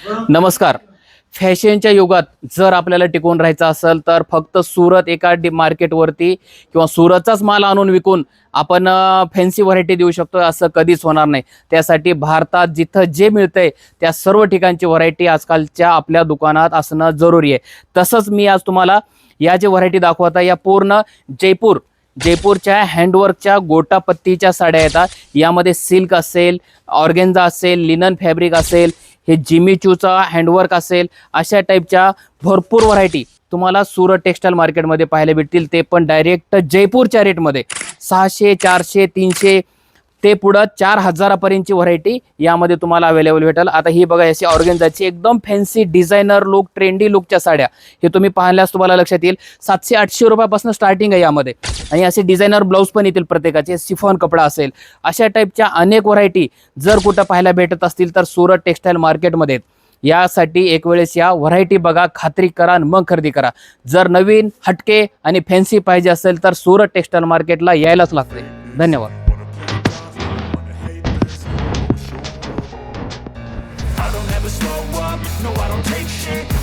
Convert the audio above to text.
नमस्कार. फॅशनच्या युगात जर आपल्याला टिकून राहायचं असेल तर फक्त सुरत एका मार्केटवरती किंवा सुरतचाच माल आणून विकून आपण फॅन्सी व्हरायटी देऊ शकतो असं कधीच होणार नाही. त्यासाठी भारतात जिथं जे मिळतंय त्या सर्व ठिकाणची व्हरायटी आजकालच्या आपल्या दुकानात असणं जरुरी आहे. तसंच मी आज तुम्हाला या जे व्हरायटी दाखवत आहे या पूर्ण जयपूरच्या हँडवर्कच्या गोटापत्तीच्या साड्या येतात. यामध्ये सिल्क असेल, ऑर्गेन्झा असेल, लिनन फॅब्रिक असेल, हे जिमीचूचा हँडवर्क असेल, अशा टाईपच्या भरपूर व्हरायटी तुम्हाला सुरत टेक्सटाईल मार्केटमध्ये पाहायला भेटतील. ते पण डायरेक्ट जयपूरच्या रेटमध्ये 600, 400, 300 ते पुढं 4000 पर्यंतची व्हरायटी यामध्ये तुम्हाला अवेलेबल भेटेल. आता ही बघा, अशी ऑर्गेन्झाची एकदम फॅन्सी डिझायनर लुक, ट्रेंडी लुकच्या साड्या हे तुम्ही पाहिल्यास तुम्हाला लक्षात येईल 700-800 रुपयापासून स्टार्टिंग आहे यामध्ये. आणि असे डिझायनर ब्लाऊज पण येतील प्रत्येकाचे, सिफॉन कपडा असेल, अशा टाईपच्या अनेक व्हरायटी जर कुठं पाहायला भेटत असतील तर सुरत टेक्सटाईल मार्केटमध्ये. यासाठी एक वेळेस या व्हरायटी बघा, खात्री करा आणि मग खरेदी करा. जर नवीन हटके आणि फॅन्सी पाहिजे असेल तर सुरत टेक्सटाईल मार्केटला यायलाच लागते. धन्यवाद. I don't ever slow up, no I don't take shit.